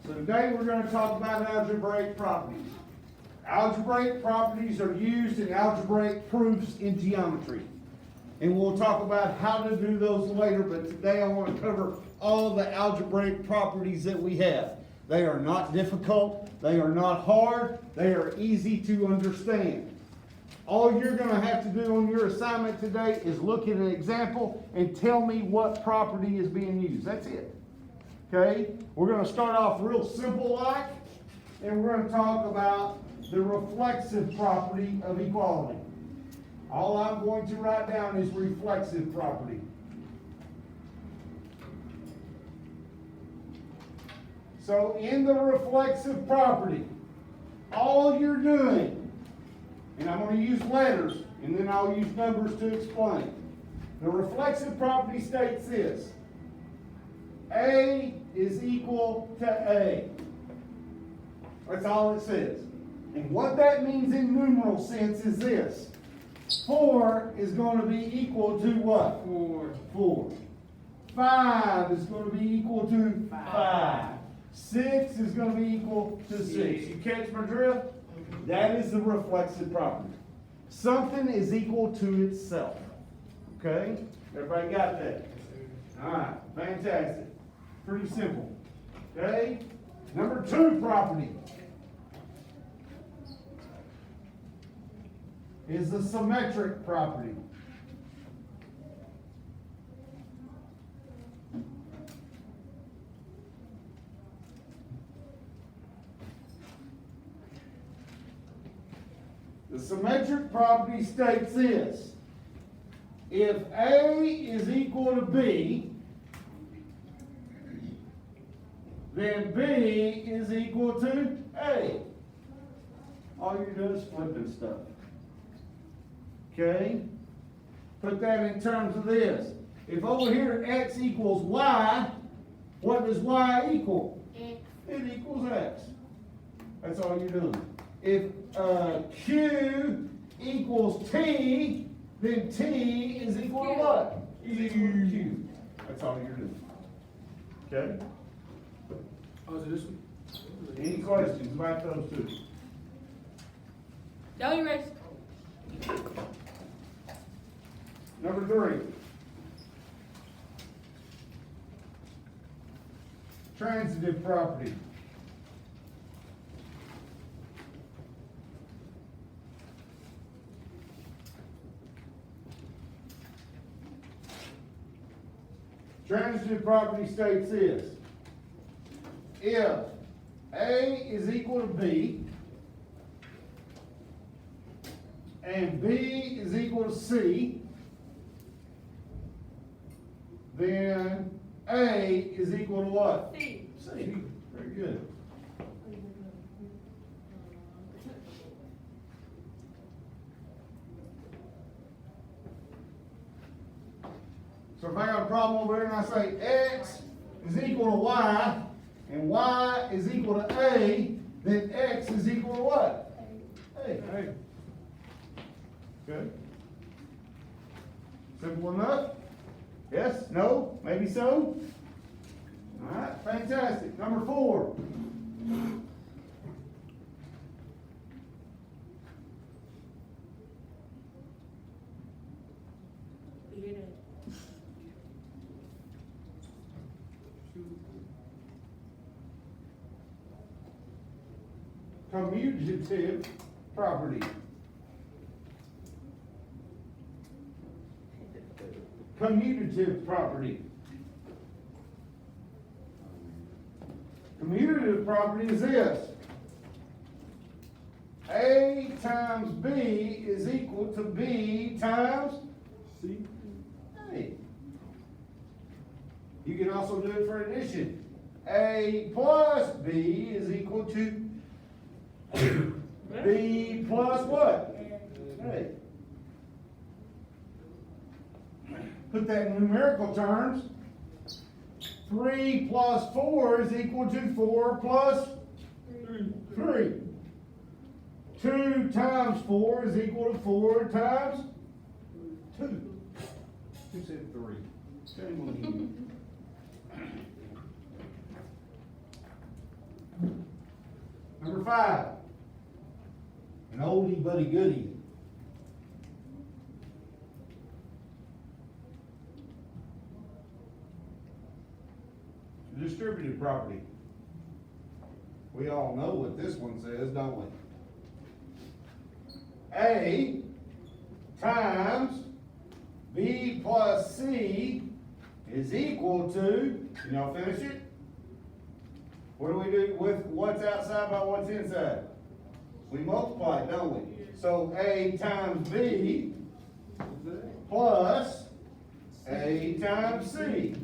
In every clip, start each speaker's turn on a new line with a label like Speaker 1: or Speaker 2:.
Speaker 1: So today we're going to talk about algebraic properties. Algebraic properties are used in algebraic proofs in geometry. And we'll talk about how to do those later, but today I want to cover all the algebraic properties that we have. They are not difficult, they are not hard, they are easy to understand. All you're going to have to do on your assignment today is look at an example and tell me what property is being used. That's it. Okay? We're going to start off real simple like, and we're going to talk about the reflexive property of equality. All I'm going to write down is reflexive property. So in the reflexive property, all you're doing, and I'm going to use letters, and then I'll use numbers to explain. The reflexive property states this: A is equal to A. That's all it says. And what that means in numeral sense is this: 4 is going to be equal to what? 4. 5 is going to be equal to 5. 6 is going to be equal to 6. You catch my drift? That is the reflexive property. Something is equal to itself. Okay? Everybody got that? All right. Fantastic. Pretty simple. Okay? Number 2 property is the symmetric property. The symmetric property states this: if A is equal to B, then B is equal to A. All you're doing is flipping stuff. Okay? Put that in terms of this. If over here X equals Y, what does Y equal? X. It equals X. That's all you're doing. If Q equals T, then T is equal to what? Is equal to Q. That's all you're doing. Okay?
Speaker 2: Oh, is it this one?
Speaker 1: Any questions about those two?
Speaker 3: No, you race.
Speaker 1: Number 3. Transitive property. Transitive property states this: if A is equal to B and B is equal to C, then A is equal to what?
Speaker 3: C.
Speaker 1: C. Very good. So if I got a problem over here and I say X is equal to Y and Y is equal to A, then X is equal to what? A. Good. Simple enough? Yes? No? Maybe so? All right, fantastic. Number 4. Commutative property. Commutative property. Commutative property is this: A times B is equal to B times C. A. You can also do it for addition. A plus B is equal to B plus what? A. Put that in numerical terms. 3 plus 4 is equal to 4 plus 3. 2 times 4 is equal to 4 times 2. Who said 3? Shame on you. 5. An oldie but a goodie. Distributed property. We all know what this one says, don't we? A times B plus C is equal to, can y'all finish it? What do we do with what's outside by what's inside? We multiply it, don't we? So A times B plus A times C.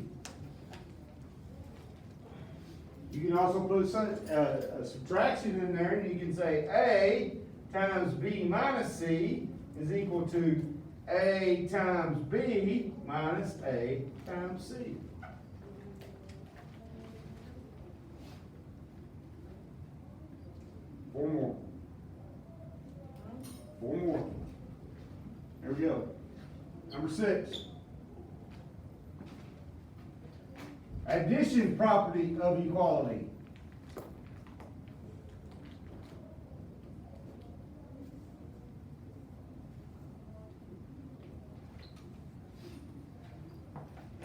Speaker 1: You can also put a subtraction in there, and you can say A times B minus C is equal to A times B minus A times C. Four more. There we go. Number 6. Addition property of equality.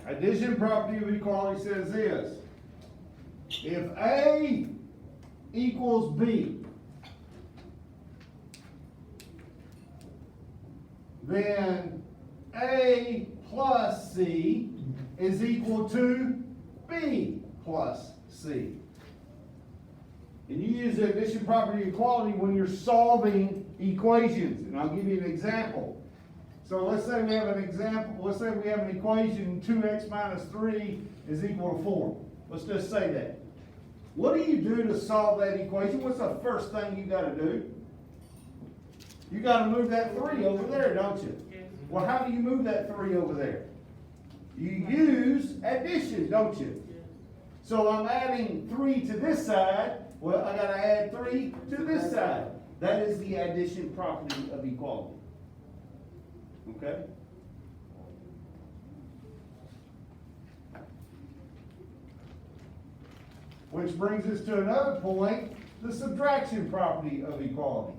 Speaker 1: Addition property of equality says this: if A equals B, then A plus C is equal to B plus C. And you use the addition property of equality when you're solving equations. And I'll give you an example. So let's say we have an equation 2x minus 3 is equal to 4. Let's just say that. What do you do to solve that equation? What's the first thing you gotta do? You gotta move that 3 over there, don't you? Well, how do you move that 3 over there? You use addition, don't you? So I'm adding 3 to this side. Well, I gotta add 3 to this side. That is the addition property of equality. Okay? Which brings us to another point, the subtraction property of equality.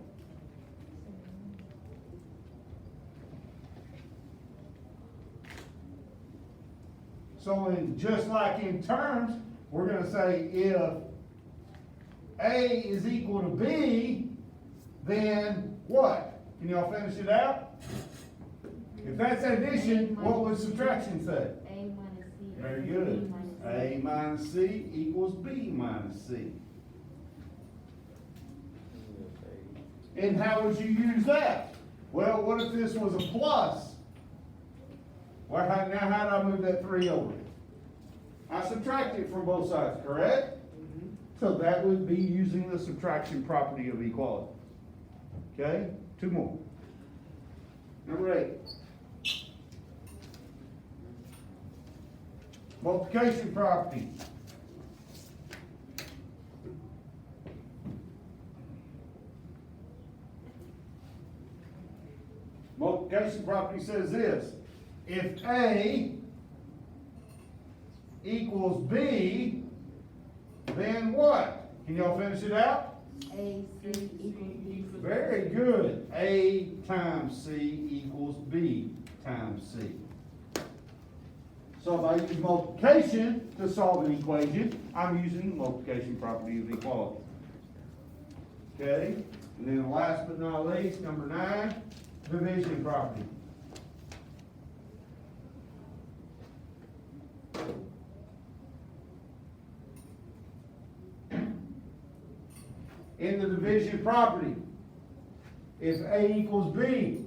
Speaker 1: So just like in terms, we're going to say if A is equal to B, then what? Can y'all finish it out? If that's addition, what would subtraction say?
Speaker 3: A minus C.
Speaker 1: Very good. A minus C equals B minus C. And how would you use that? Well, what if this was a plus? Well, now how do I move that 3 over? I subtract it from both sides, correct? So that would be using the subtraction property of equality. Okay? 2 more. Number 8. Multiplication property. Multiplication property says this: if A equals B, then what? Can y'all finish it out?
Speaker 3: A, C equals B.
Speaker 1: Very good. A times C equals B times C. So if I use multiplication to solve an equation, I'm using multiplication property of equality. Okay? And then last but not least, number 9, division property. In the division property, if A equals B,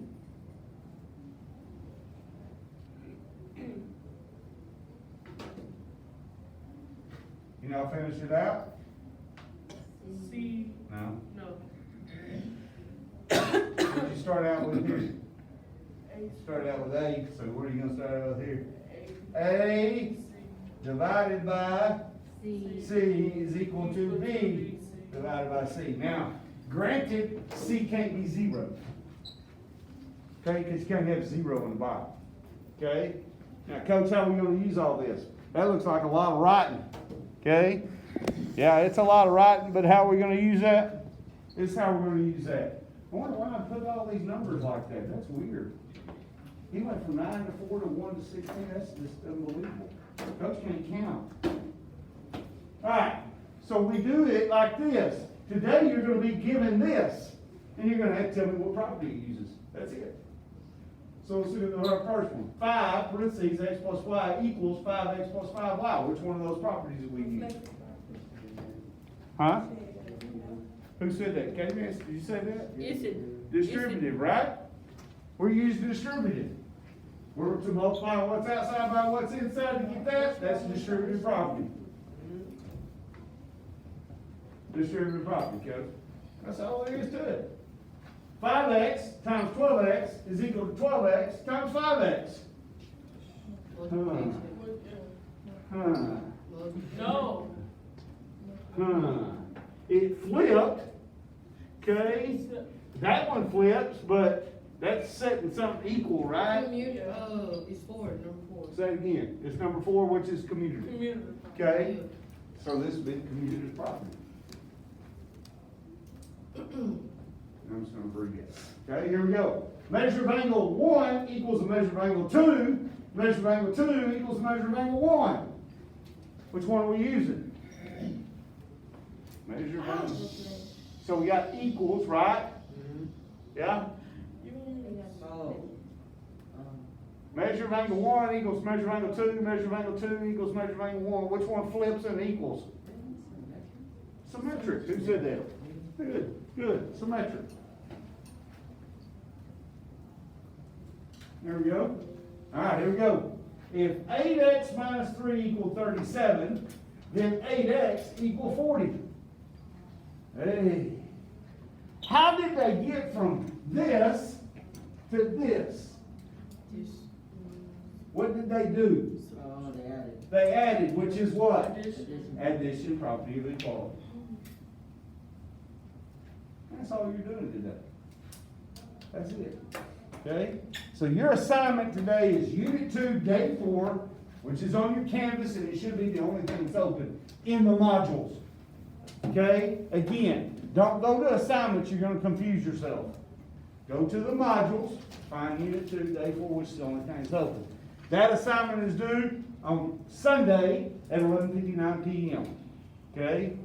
Speaker 1: can y'all finish it out?
Speaker 2: C.
Speaker 1: No.
Speaker 2: No.
Speaker 1: What did you start out with here? Started out with A, so what are you gonna start out with here? A divided by
Speaker 3: C.
Speaker 1: C is equal to B divided by C. Now, granted, C can't be 0. Okay, because you can't have 0 in the bottom. Okay? Now, Coach, how are we going to use all this? That looks like a lot of writing. Okay? Yeah, it's a lot of writing, but how are we going to use that? This is how we're gonna use that. I wonder why I put all these numbers like that, that's weird. He went from 9 to 4 to 1 to 16, that's just unbelievable. Coach can't count. Alright, so we do it like this. Today you're gonna be given this, and you're gonna have to tell me what property it uses. That's it. So let's look at our first one. 5, parentheses, x plus y equals 5x plus 5y. Which one of those properties do we use? Huh? Who said that? Katie, did you say that?
Speaker 2: Is it?
Speaker 1: Distributive, right? We're using distributive. We're to multiply what's outside by what's inside to get that. That's distributive property. Distributive property, Coach. That's all there is to it. 5x times 12x is equal to 12x times 5x.
Speaker 2: No.
Speaker 1: It flipped, okay? That one flips, but that's setting something equal, right?
Speaker 4: It's 4, number 4.
Speaker 1: Say it again. It's number 4, which is commutative.
Speaker 2: Commutative.
Speaker 1: Okay? So this would be commutative property. I'm just gonna bring it. Okay, here we go. Measure of angle 1 equals a measure of angle 2. Measure of angle 2 equals a measure of angle 1. Which one are we using? Measure of angle. So we got equals, right? Yeah? Measure of angle 1 equals measure of angle 2. Measure of angle 2 equals measure of angle 1. Which one flips and equals? Symmetric. Who said that? Good, good. Symmetric. There we go. All right, here we go. If 8x minus 3 equals 37, then 8x equals 40. Hey. How did they get from this to this? What did they do?
Speaker 4: They added.
Speaker 1: They added, which is what?
Speaker 2: Addition.
Speaker 1: Addition, property of equality. That's all you're doing today. That's it. Okay? So your assignment today is Unit 2, Day 4, which is on your canvas, and it should be the only thing that's open in the modules. Okay? Again, don't go to assignments, you're going to confuse yourself. Go to the modules, find Unit 2, Day 4, which is the only thing that's open. That assignment is due on Sunday at 11:59 p.m. Okay?